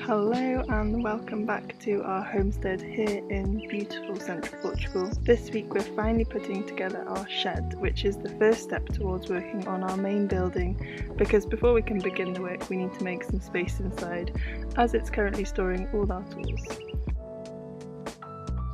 Hello and welcome back to our homestead here in beautiful central Portugal. This week we're finally putting together our shed, which is the first step towards working on our main building, because before we can begin the work we need to make some space inside, as it's currently storing all our tools.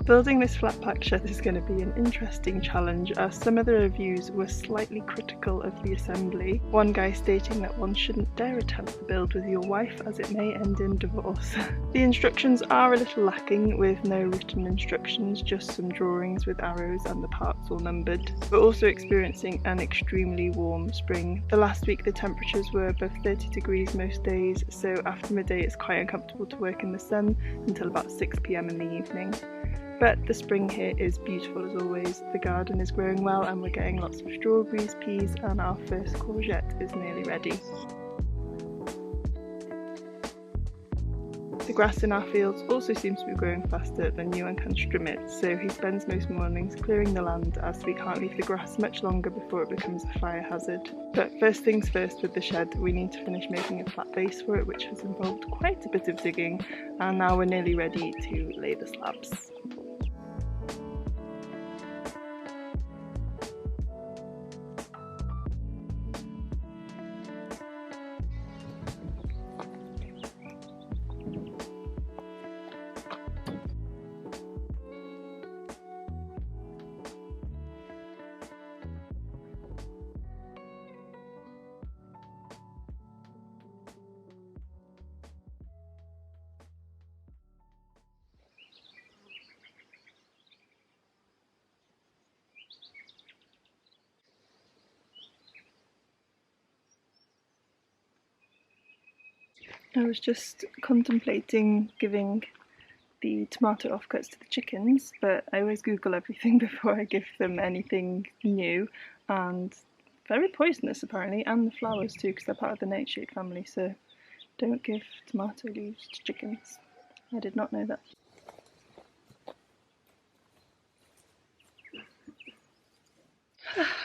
Building this flat pack shed is going to be an interesting challenge, as some of the reviews were slightly critical of the assembly, one guy stating that one shouldn't dare attempt the build with your wife as it may end in divorce. The instructions are a little lacking, with no written instructions, just some drawings with arrows and the parts all numbered. We're also experiencing an extremely warm spring. The last week the temperatures were above 30 degrees most days, so after midday it's quite uncomfortable to work in the sun until about 6 PM in the evening. But the spring here is beautiful as always. The garden is growing well and we're getting lots of strawberries, peas, and our first courgette is nearly ready. The grass in our fields also seems to be growing faster than Iwan can trim it, so he spends most mornings clearing the land, as we can't leave the grass much longer before it becomes a fire hazard. But first things first with the shed, we need to finish making a flat base for it, which has involved quite a bit of digging, and now we're nearly ready to lay the slabs. I was just contemplating giving the tomato offcuts to the chickens, but I always Google everything before I give them anything new, and very poisonous apparently, and the flowers too, because they're part of the nightshade family, so don't give tomato leaves to chickens. I did not know that.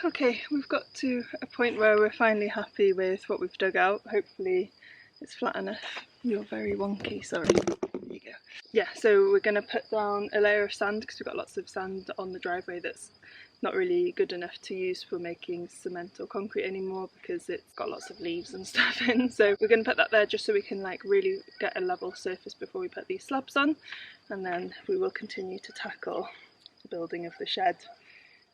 Okay, we've got to a point where we're finally happy with what we've dug out. Hopefully it's flat enough. You're very wonky, sorry. There you go. Yeah, so we're going to put down a layer of sand, because we've got lots of sand on the driveway that's not really good enough to use for making cement or concrete anymore, because it's got lots of leaves and stuff in. So we're going to put that there just so we can really get a level surface before we put these slabs on, and then we will continue to tackle the building of the shed,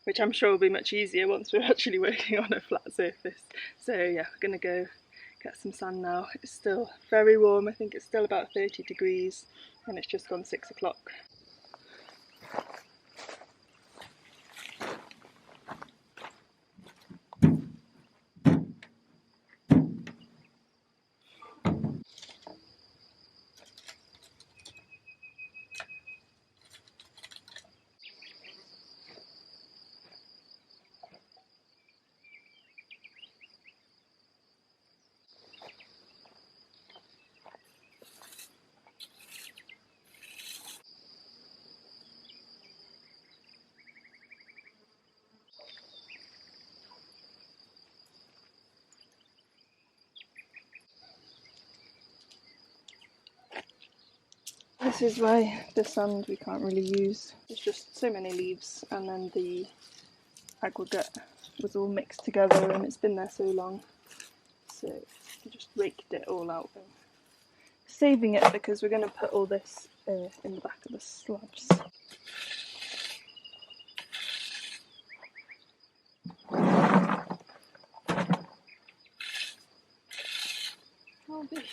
which I'm sure will be much easier once we're actually working on a flat surface. So yeah, we're going to go get some sand now. It's still very warm, I think it's still about 30 degrees and it's just gone 6 o'clock. This is why the sand we can't really use. There's just so many leaves, and then the aggregate was all mixed together and it's been there so long. So I just raked it all out. Saving it because we're going to put all this in the back of the slabs. Albi.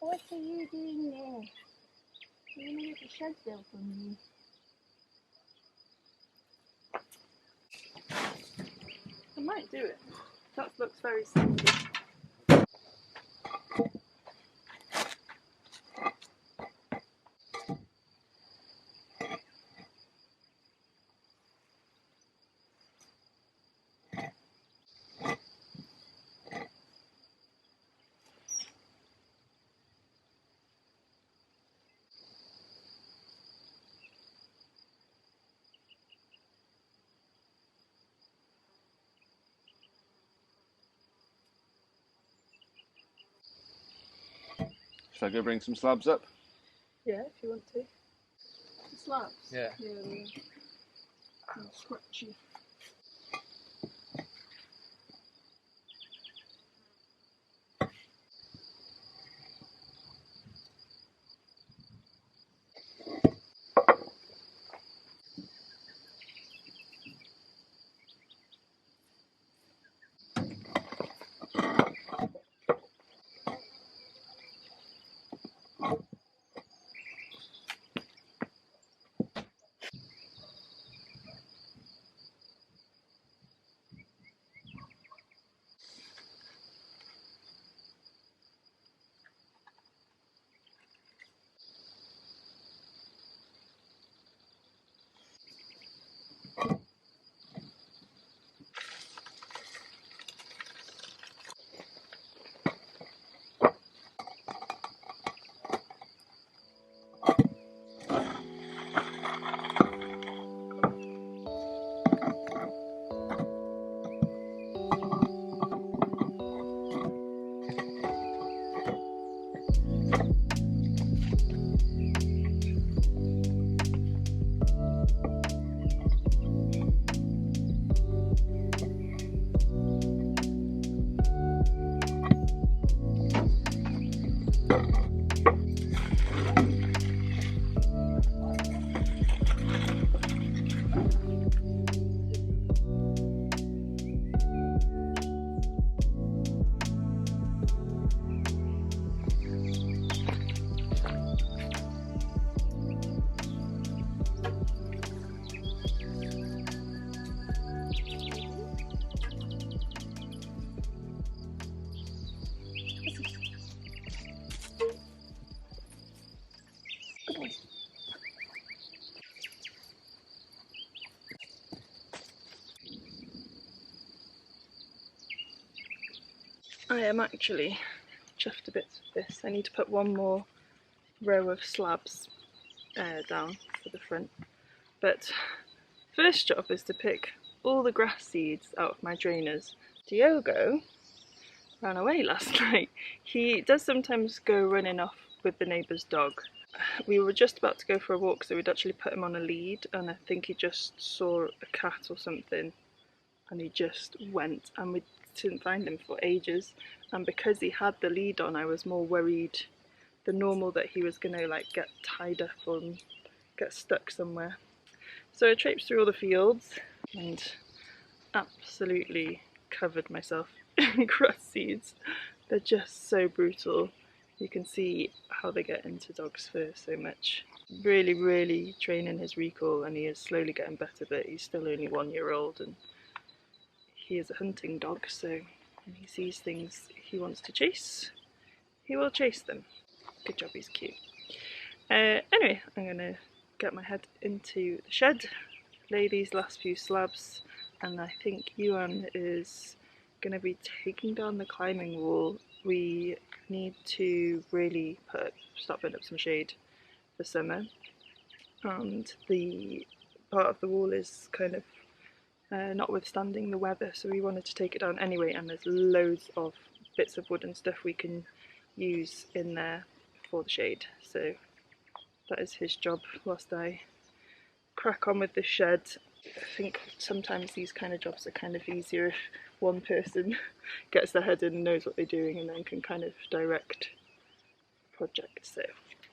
What are you doing there? You're going to make a shed built for me. I might do it. That looks very sandy. Shall I go bring some slabs up? Yeah, if you want to. The slabs? Yeah. Yeah, they're scratchy. I am actually chuffed a bit with this. I need to put one more row of slabs down for the front. But first job is to pick all the grass seeds out of my drainers. Diogo ran away last night. He does sometimes go running off with the neighbour's dog. We were just about to go for a walk, so we'd actually put him on a lead, and I think he just saw a cat or something and he just went, and we didn't find him for ages. And because he had the lead on, I was more worried than normal that he was gonna like get tied up or get stuck somewhere. So I traipsed through all the fields and absolutely covered myself in grass seeds. They're just so brutal. You can see how they get into dogs' fur so much. Really, really training his recall, and he is slowly getting better, but he's still only 1 year old and he is a hunting dog, so when he sees things he wants to chase, he will chase them. Good job, he's cute. Anyway, I'm gonna get my head into the shed, lay these last few slabs, and I think Iwan is gonna be taking down the climbing wall. We need to really start putting up some shade for summer, and the part of the wall is kind of notwithstanding the weather, so we wanted to take it down anyway, and there's loads of bits of wood and stuff we can use in there for the shade, so that is his job whilst I crack on with the shed. I think sometimes these kind of jobs are kind of easier if one person gets their head in and knows what they're doing and then can kind of direct projects. So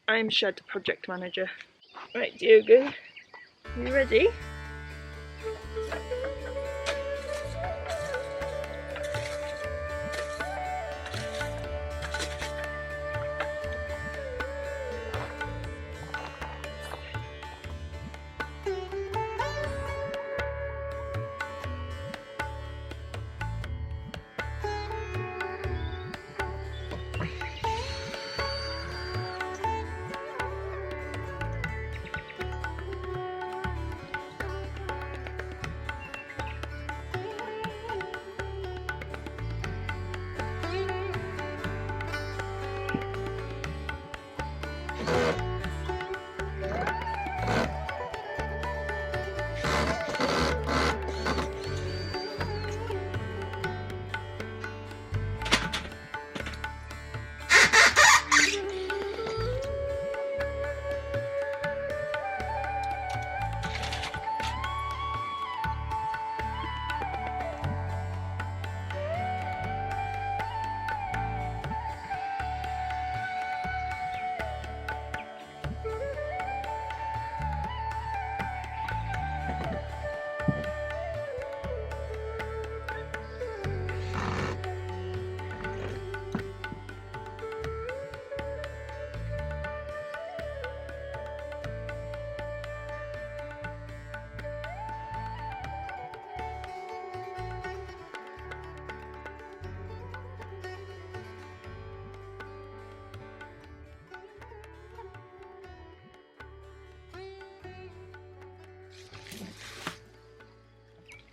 I'm shed project manager. Right, Diogo, you ready?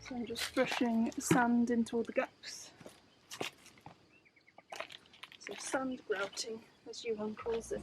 So I'm just brushing sand into all the gaps. So sand grouting, as Iwan calls it.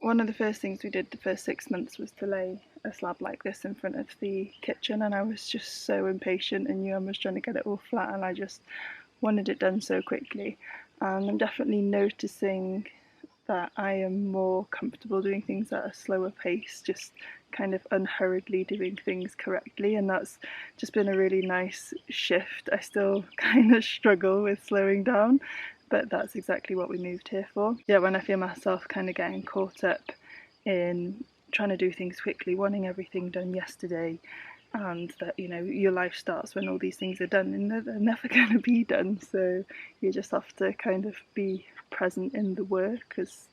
One of the first things we did the first 6 months was to lay a slab like this in front of the kitchen, and I was just so impatient, and Ewan was trying to get it all flat, and I just wanted it done so quickly. And I'm definitely noticing that I am more comfortable doing things at a slower pace, just kind of unhurriedly doing things correctly, and that's just been a really nice shift. I still kind of struggle with slowing down, but that's exactly what we moved here for. Yeah, when I feel myself kind of getting caught up in trying to do things quickly, wanting everything done yesterday, and that, you know, your life starts when all these things are done and they're never going to be done, so you just have to kind of be present in the work, because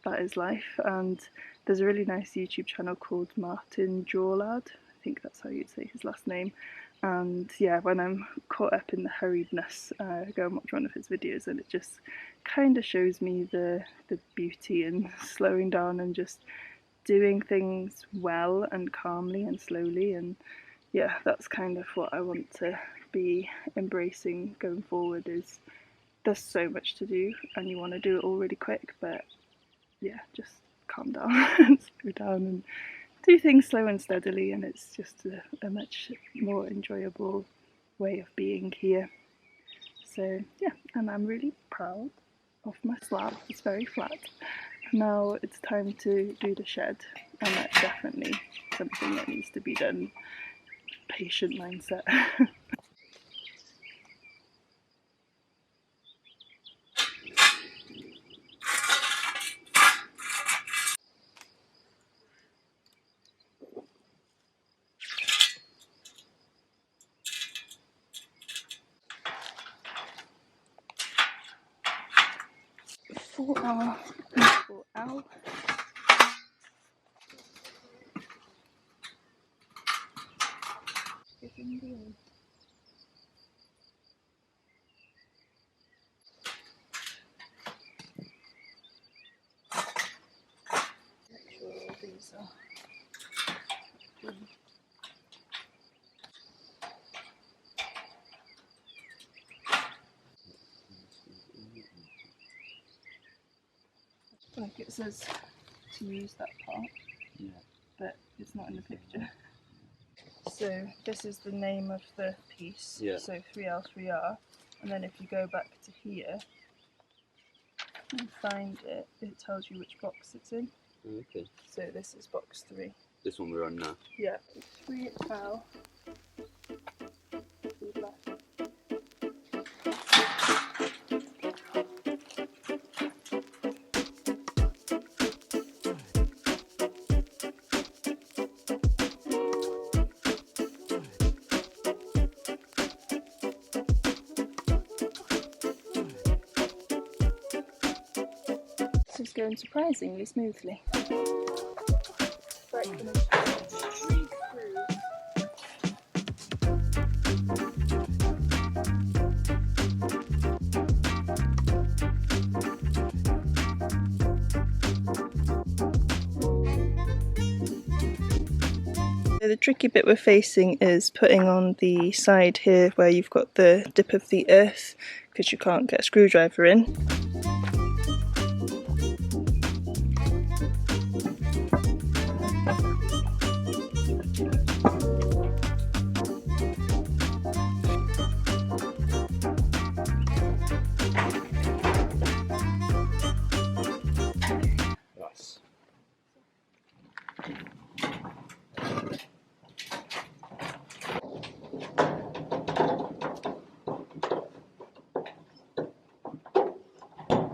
that is life. And there's a really nice YouTube channel called Martin Jorlad, I think that's how you'd say his last name, and yeah, when I'm caught up in the hurriedness, I go and watch one of his videos, and it just kind of shows me the beauty in slowing down and just doing things well and calmly and slowly. And yeah, that's kind of what I want to be embracing going forward. Is there's so much to do and you want to do it all really quick, but yeah, just calm down and slow down and do things slow and steadily, and it's just a much more enjoyable way of being here. So yeah, and I'm really proud of my slab. It's very flat. Now it's time to do the shed, and that's definitely something that needs to be done. Patient mindset. For our these are like it says to use that part, yeah, but it's not in the picture. So this is the name of the piece, yeah. So 3L, 3R, and then if you go back to here and find it, it tells you which box it's in. Okay. So this is box 3. This one we're on now? Yeah. 3L. This is going surprisingly smoothly. The tricky bit we're facing is putting on the side here where you've got the dip of the earth, because you can't get a screwdriver in.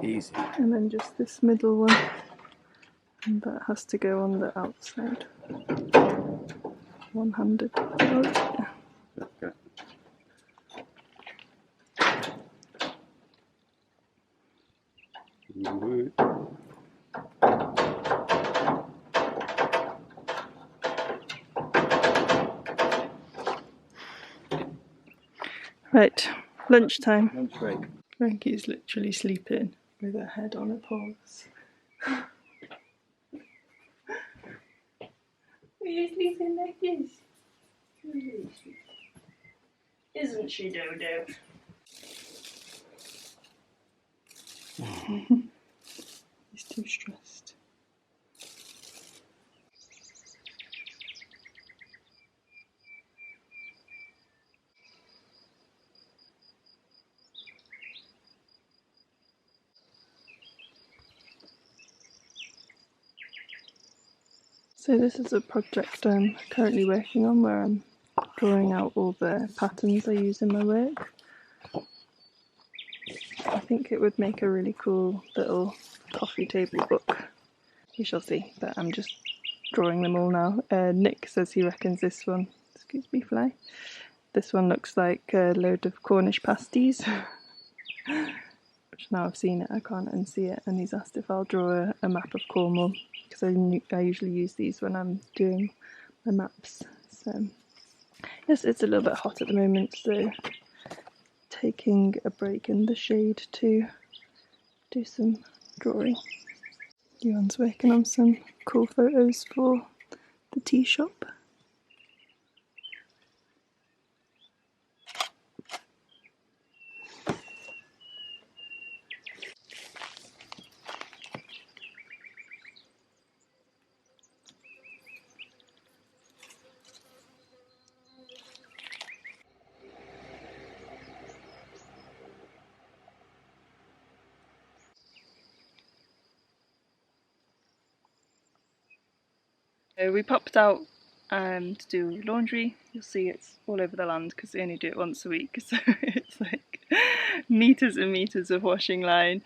Easy. And then just this middle one. And that has to go on the outside. One-handed. Yeah. Okay. Woo. Right, lunchtime. Lunch break. Frankie's literally sleeping with her head on her paws. Are you sleeping like this? Isn't she, Dodo? He's too stressed. So this is a project I'm currently working on where I'm drawing out all the patterns I use in my work. I think it would make a really cool little coffee table book. We shall see, but I'm just drawing them all now. Nick says he reckons this one, excuse me fly, this one looks like a load of Cornish pasties. Which now I've seen it, I can't unsee it, and he's asked if I'll draw a map of Cornwall, because I usually use these when I'm doing my maps. So yes, it's a little bit hot at the moment, so taking a break in the shade to do some drawing. Iwan's working on some cool photos for the tea shop. So we popped out to do laundry. You'll see it's all over the land because they only do it once a week, so it's like meters and meters of washing line.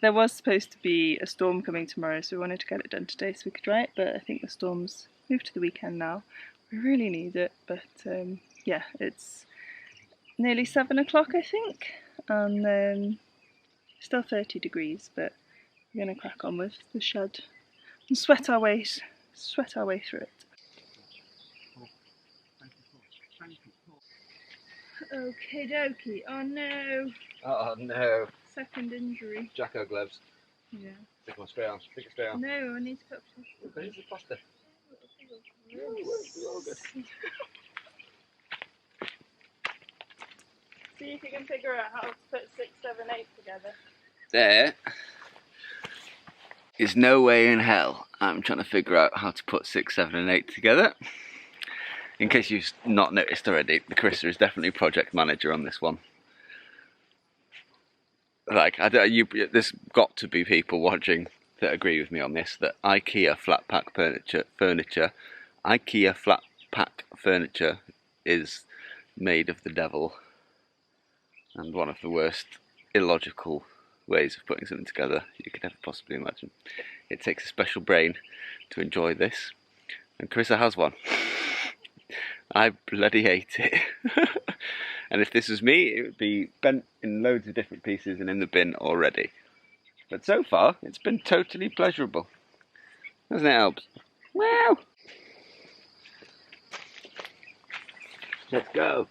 There was supposed to be a storm coming tomorrow, so we wanted to get it done today so we could dry it, but I think the storm's moved to the weekend now. We really need it, but yeah, it's nearly 7 o'clock I think, and still 30 degrees, but we're going to crack on with the shed and sweat our way through it. Okie dokie. Oh no. Oh no. Second injury. Jacko gloves. Yeah. Stick them straight on. Stick it straight on. No, I need to put plaster. Where's the plaster? Oh, see if you can figure out how to put 6, 7, 8 together. There is no way in hell I'm trying to figure out how to put 6, 7 and 8 together. In case you've not noticed already, the Carissa is definitely project manager on this one. Like, there's got to be people watching that agree with me on this, that IKEA flat pack furniture is made of the devil and one of the worst illogical ways of putting something together you could ever possibly imagine. It takes a special brain to enjoy this, and Carissa has one. I bloody hate it. And if this was me, it would be bent in loads of different pieces and in the bin already. But so far, it's been totally pleasurable. Hasn't it, Albs? Wow! Let's go.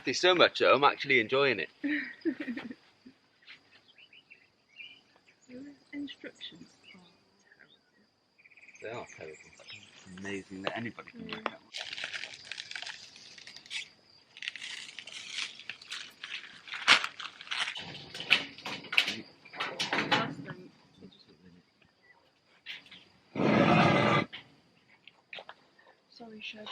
There's so much so, I'm actually enjoying it. Your instructions are terrible. They are terrible. It's amazing that anybody can work out. Sorry, Shed.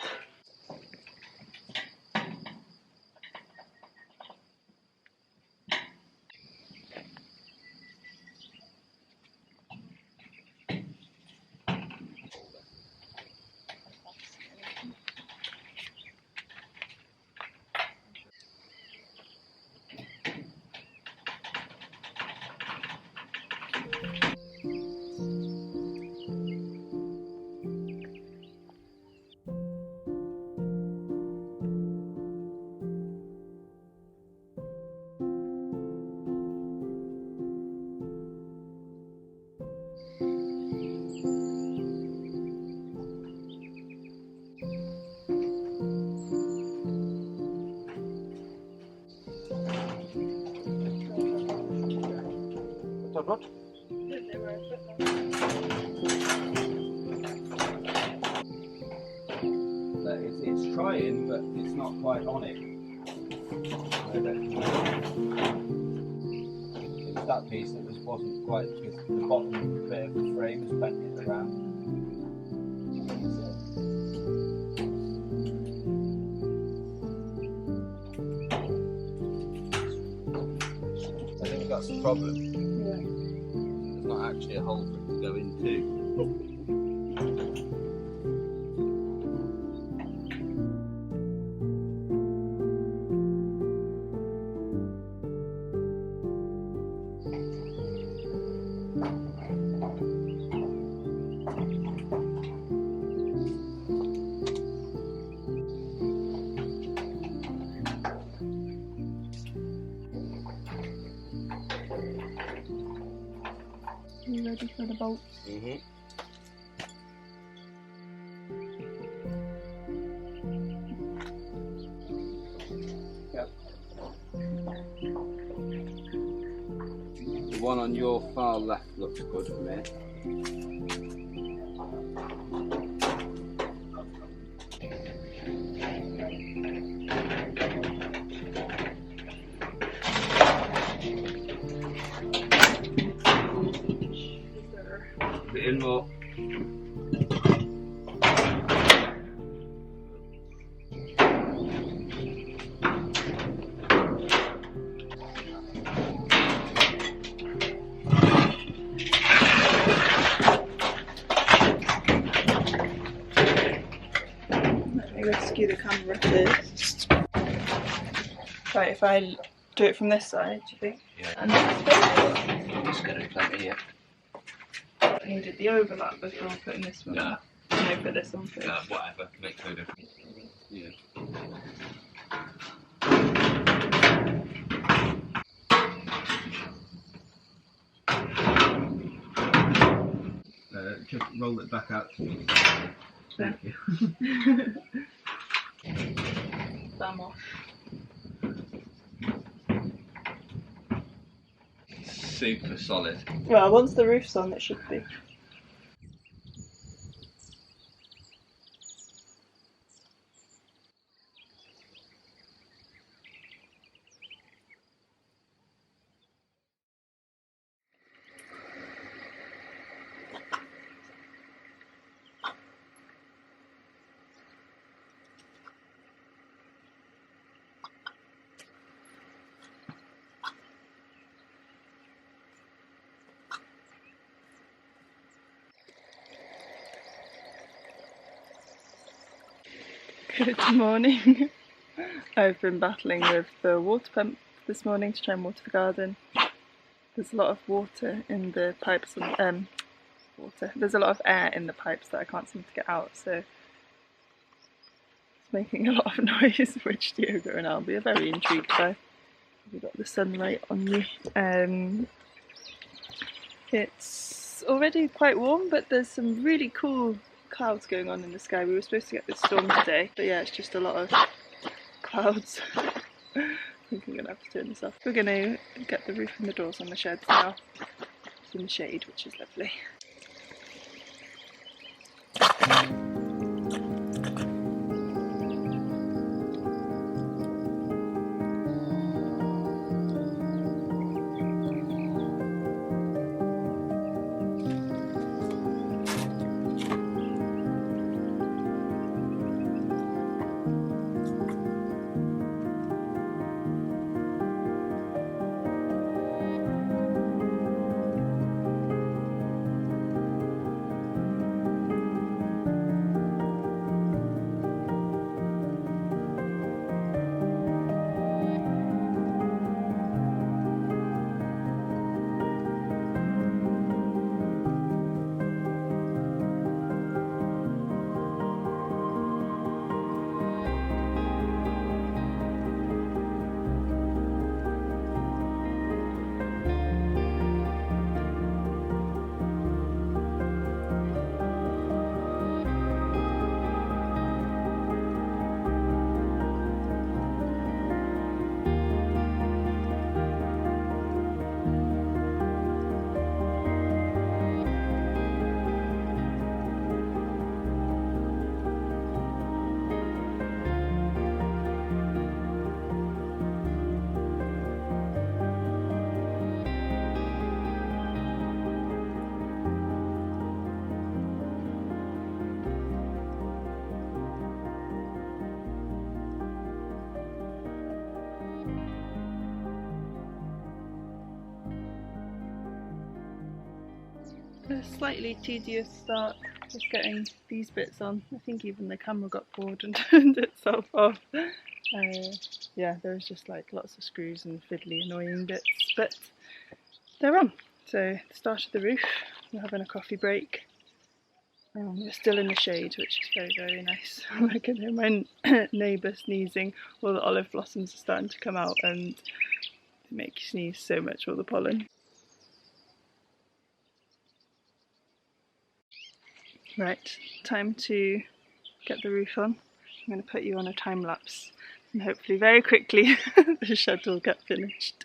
What? Didn't know where I put them. It's trying, but it's not quite on it. It was that piece that wasn't quite, because the bottom bit of the frame was bent it around. I think that's the problem. Yeah. There's not actually a hole for it to go into. You ready for the bolts? Mm-hmm. Yep. The one on your far left looks good for me. A bit in more. Let me rescue the camera first. Right, if I do it from this side, do you think? Yeah. And this way? I'm just going to plenty here. I needed the overlap before putting this one No. on. And I put this on first. Whatever, makes no difference. Yeah. Just roll it back out to me. Thank you. Bam off. Super solid. Well, once the roof's on, it should be. Good morning. I've been battling with the water pump this morning to try and water the garden. There's a lot of water in the pipes, there's a lot of air in the pipes that I can't seem to get out, so it's making a lot of noise, which Diogo and Albi are very intrigued by. We've got the sunlight on you. It's already quite warm, but there's some really cool clouds going on in the sky. We were supposed to get this storm today, but yeah, it's just a lot of clouds. I think I'm going to have to turn this off. We're going to get the roof and the doors on the sheds now. It's in the shade, which is lovely. a slightly tedious start, just getting these bits on. I think even the camera got bored and turned itself off. Yeah, there was just like lots of screws and fiddly annoying bits, but they're on. So the start of the roof, we're having a coffee break. We're still in the shade, which is very, very nice. I can hear my neighbour sneezing. All the olive blossoms are starting to come out and they make you sneeze so much, all the pollen. Right, time to get the roof on. I'm going to put you on a time lapse and hopefully very quickly the shed will get finished.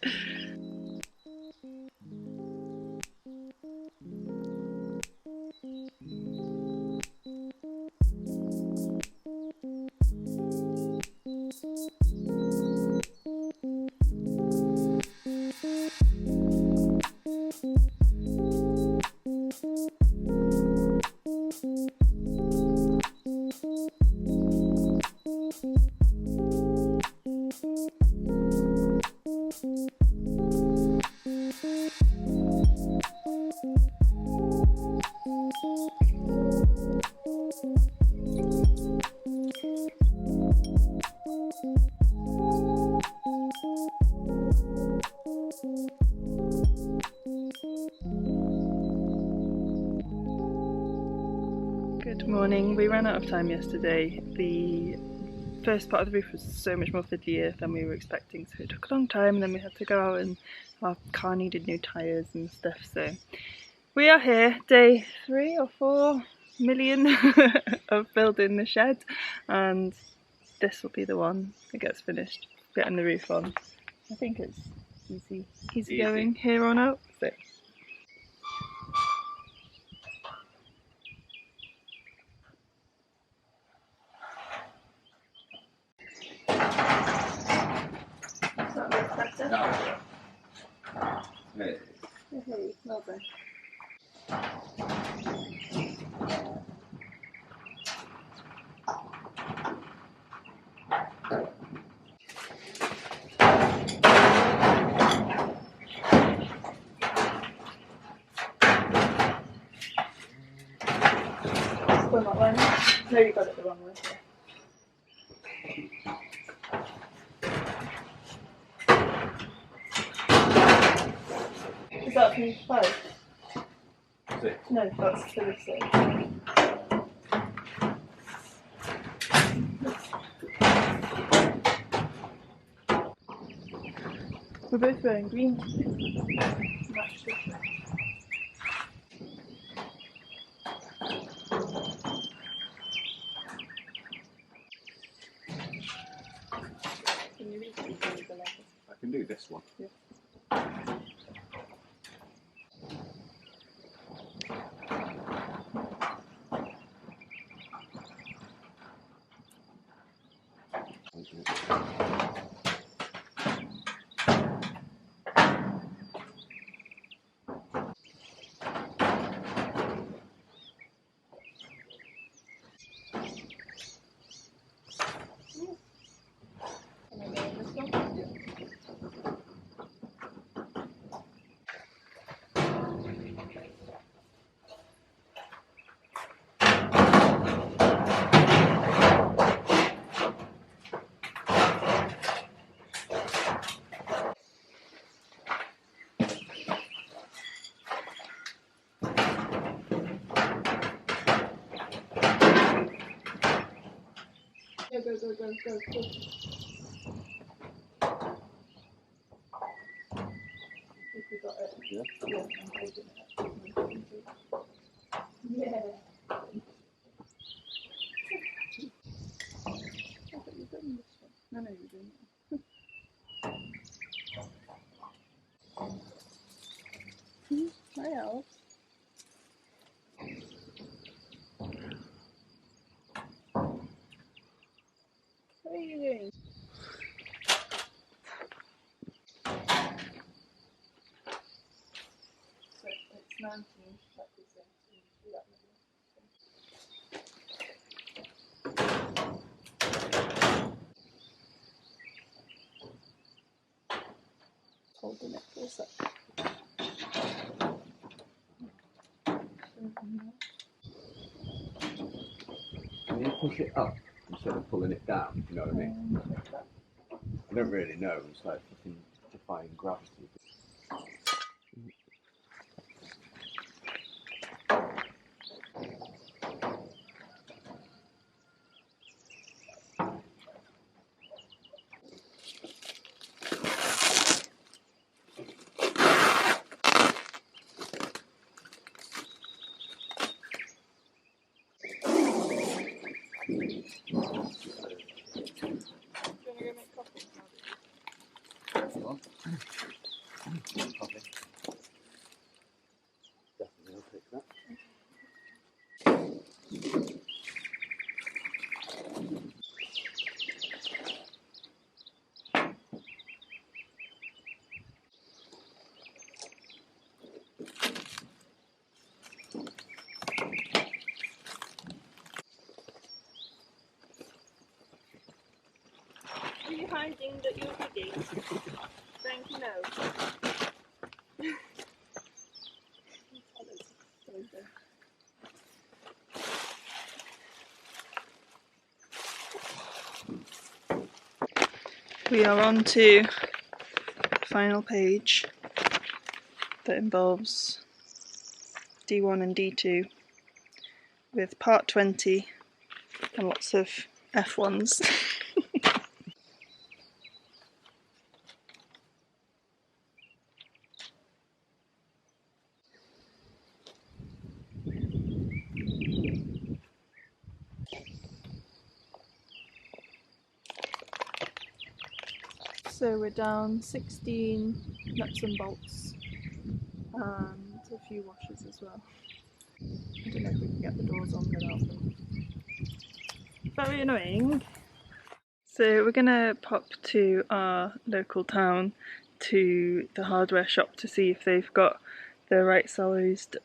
Good morning. We ran out of time yesterday. The first part of the roof was so much more fiddlier than we were expecting, so it took a long time, and then we had to go out and our car needed new tyres and stuff. So we are here, day 3 or 4 million of building the shed, and this will be the one that gets finished, getting the roof on. I think it's easy going here on out. So. That looks better. Hey, well done. Going that way now? No, you got it the wrong way. Is that from 5? No, that's for this side. We're both wearing green today. Match this way. Can you read the letters? I can do this one. Yeah. Go, go, go, go, go. If you got it. Yeah. Yeah, I'm holding it. Yeah. I thought you'd done this one. No, no, you didn't. Hi, Alice. What are you doing? So it's 19, that is it. Do that maybe. Holding it for a sec. Can you push it up instead of pulling it down? You know what I mean? I don't really know. It's like defying gravity. Are you hiding that you're digging? Frankie, no. We are on to the final page that involves D1 and D2 with part 20 and lots of F1s. So we're down 16 nuts and bolts and a few washers as well. I don't know if we can get the doors on without them. Very annoying. So we're gonna pop to our local town to the hardware shop to see if they've got the right sized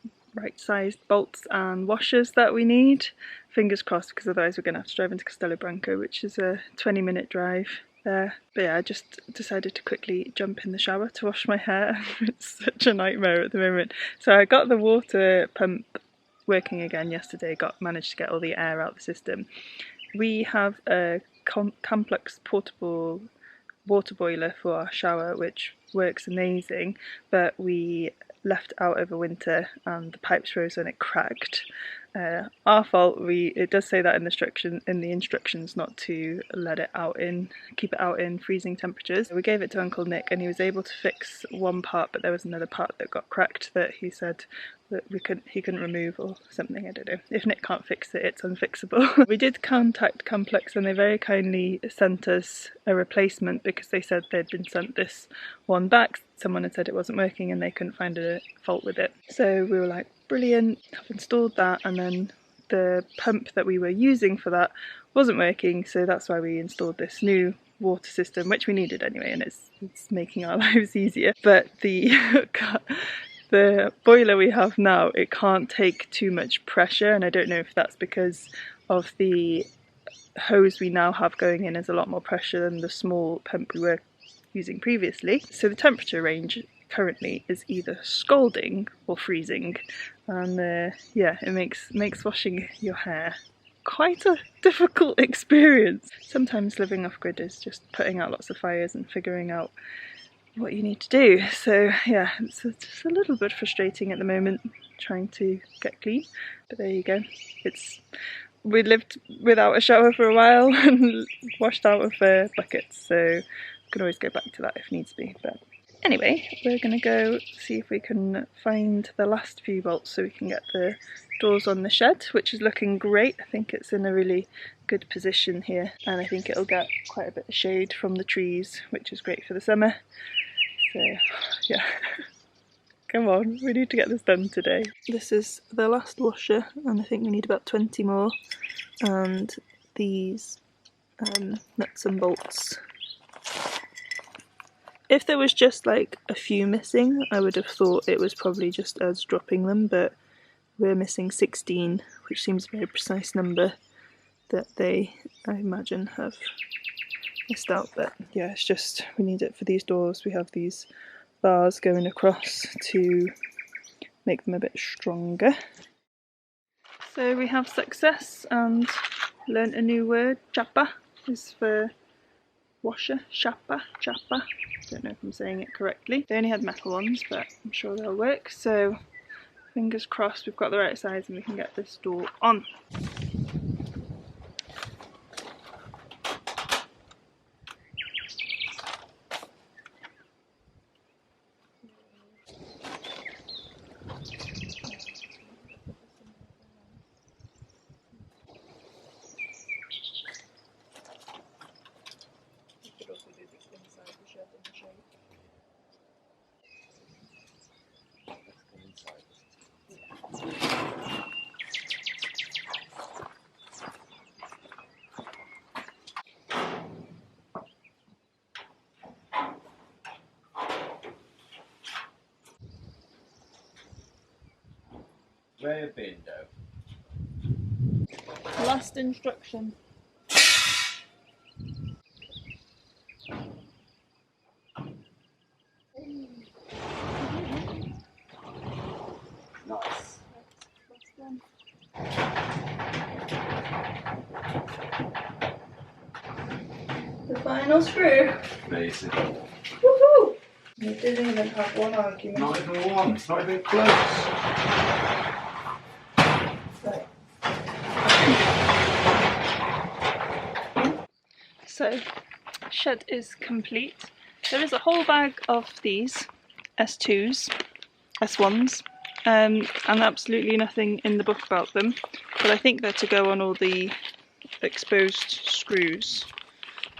bolts and washers that we need. Fingers crossed, because otherwise we're gonna have to drive into Castelo Branco, which is a 20-minute drive there. But yeah, I just decided to quickly jump in the shower to wash my hair. It's such a nightmare at the moment. So I got the water pump working again yesterday, managed to get all the air out of the system. We have a complex portable water boiler for our shower which works amazing, but we left out over winter and the pipes froze and it cracked. Our fault. It does say that in the instructions not to keep it out in freezing temperatures. We gave it to Uncle Nick and he was able to fix one part, but there was another part that got cracked that he said that he couldn't remove or something. I don't know. If Nick can't fix it, it's unfixable. We did contact Complex and they very kindly sent us a replacement because they said they'd been sent this one back. Someone had said it wasn't working and they couldn't find a fault with it. So we were like, brilliant, I've installed that, and then the pump that we were using for that wasn't working, so that's why we installed this new water system, which we needed anyway, and it's making our lives easier. But the boiler we have now, it can't take too much pressure, and I don't know if that's because of the hose we now have going in is a lot more pressure than the small pump we were using previously. So the temperature range currently is either scalding or freezing, and yeah, it makes washing your hair quite a difficult experience. Sometimes living off grid is just putting out lots of fires and figuring out what you need to do. So yeah, it's just a little bit frustrating at the moment trying to get clean, but there you go. We lived without a shower for a while and washed out of buckets, so we can always go back to that if needs be. But anyway, we're going to go see if we can find the last few bolts so we can get the doors on the shed, which is looking great. I think it's in a really good position here, and I think it'll get quite a bit of shade from the trees, which is great for the summer. So yeah, come on, we need to get this done today. This is the last washer, and I think we need about 20 more, and these nuts and bolts. If there was just like a few missing, I would have thought it was probably just us dropping them, but we're missing 16, which seems a very precise number that they, I imagine, have missed out. But yeah, it's just, we need it for these doors. We have these bars going across to make them a bit stronger. So we have success and learnt a new word. Chapa is for washer. Chapa, chapa. Don't know if I'm saying it correctly. They only had metal ones, but I'm sure they'll work. So fingers crossed we've got the right size and we can get this door on. Rear window. Last instruction. Nice. The final screw. Amazing. Woohoo! We didn't even have one argument. Not even one. Not even close. Right. So, shed is complete. There is a whole bag of these S2s, S1s, and absolutely nothing in the book about them, but I think they're to go on all the exposed screws.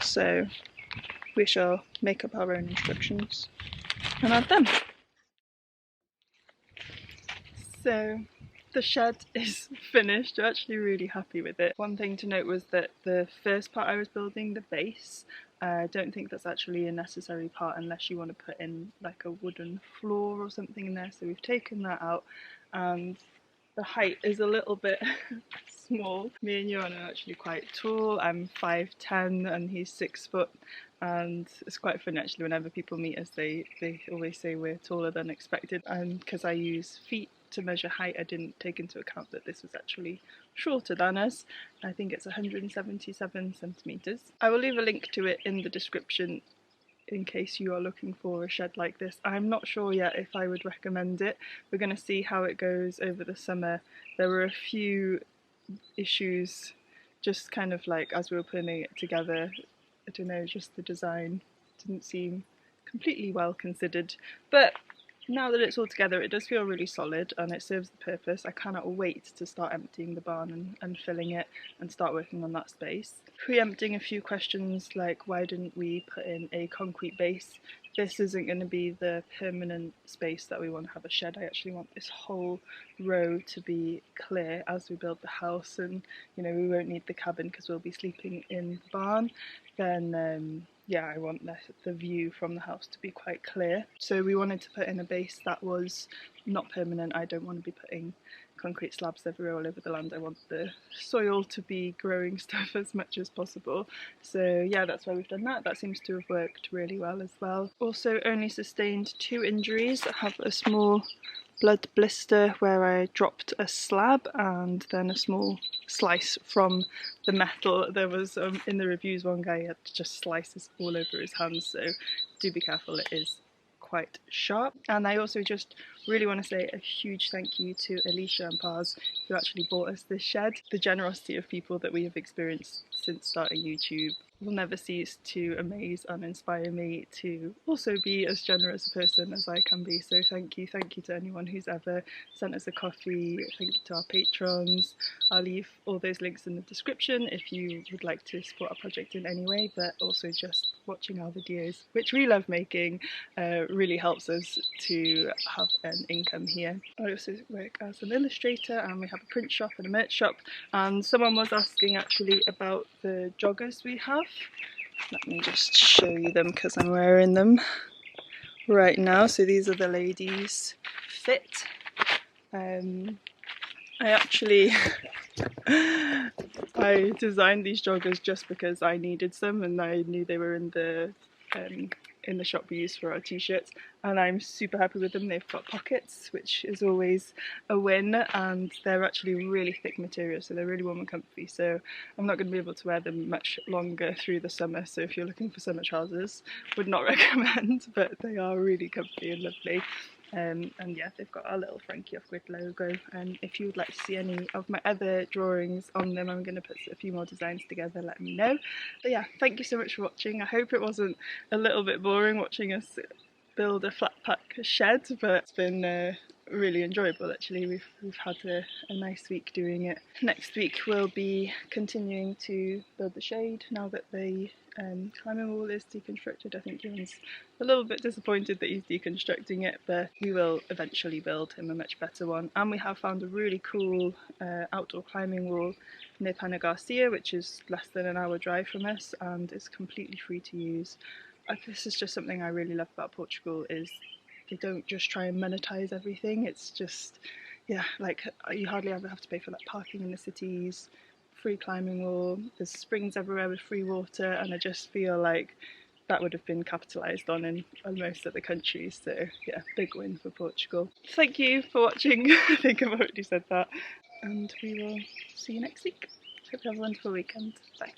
So we shall make up our own instructions and add them. So the shed is finished. I'm actually really happy with it. One thing to note was that the first part I was building, the base, I don't think that's actually a necessary part unless you want to put in like a wooden floor or something in there. So we've taken that out, and the height is a little bit small. Me and Johan are actually quite tall. I'm 5'10" and he's 6 foot, and it's quite funny actually whenever people meet us they always say we're taller than expected, and because I use feet to measure height I didn't take into account that this was actually shorter than us. I think it's 177 centimetres. I will leave a link to it in the description in case you are looking for a shed like this. I'm not sure yet if I would recommend it. We're going to see how it goes over the summer. There were a few issues just kind of like as we were putting it together. I don't know, just the design didn't seem completely well considered, but now that it's all together it does feel really solid and it serves the purpose. I cannot wait to start emptying the barn and filling it and start working on that space. Preempting a few questions like why didn't we put in a concrete base? This isn't going to be the permanent space that we want to have a shed. I actually want this whole row to be clear as we build the house, and you know we won't need the cabin because we'll be sleeping in the barn. Then yeah, I want the view from the house to be quite clear. So we wanted to put in a base that was not permanent. I don't want to be putting concrete slabs everywhere all over the land. I want the soil to be growing stuff as much as possible. So yeah, that's why we've done that. That seems to have worked really well as well. Also only sustained 2 injuries. I have a small blood blister where I dropped a slab and then a small slice from the metal. There was in the reviews one guy had just slices all over his hands, so do be careful, it is quite sharp. And I also just really want to say a huge thank you to Alicia and Paz who actually bought us this shed. The generosity of people that we have experienced since starting YouTube will never cease to amaze and inspire me to also be as generous a person as I can be. So thank you to anyone who's ever sent us a coffee. Thank you to our patrons. I'll leave all those links in the description if you would like to support our project in any way, but also just watching our videos, which we love making, really helps us to have an income here. I also work as an illustrator and we have a print shop and a merch shop, and someone was asking actually about the joggers we have. Let me just show you them because I'm wearing them right now. So these are the ladies fit. I actually I designed these joggers just because I needed some and I knew they were in the in the shop we use for our t-shirts, and I'm super happy with them. They've got pockets, which is always a win, and they're actually really thick material, so they're really warm and comfy. So I'm not going to be able to wear them much longer through the summer, so if you're looking for summer trousers, would not recommend, but they are really comfy and lovely. And yeah, they've got our little Frankie off grid logo, and if you would like to see any of my other drawings on them, I'm going to put a few more designs together, let me know. But yeah, thank you so much for watching. I hope it wasn't a little bit boring watching us build a flat pack shed, but it's been really enjoyable actually. We've had a nice week doing it. Next week we'll be continuing to build the shade now that the climbing wall is deconstructed. I think Ewan's a little bit disappointed that he's deconstructing it, but we will eventually build him a much better one. And we have found a really cool outdoor climbing wall near Pana Garcia, which is less than an hour drive from us, and it's completely free to use. This is just something I really love about Portugal, is they don't just try and monetize everything. It's just, yeah, like you hardly ever have to pay for like parking in the cities, free climbing wall, there's springs everywhere with free water, and I just feel like that would have been capitalised on in most other countries. So yeah, big win for Portugal. Thank you for watching. I think I've already said that, and we will see you next week. Hope you have a wonderful weekend. Bye.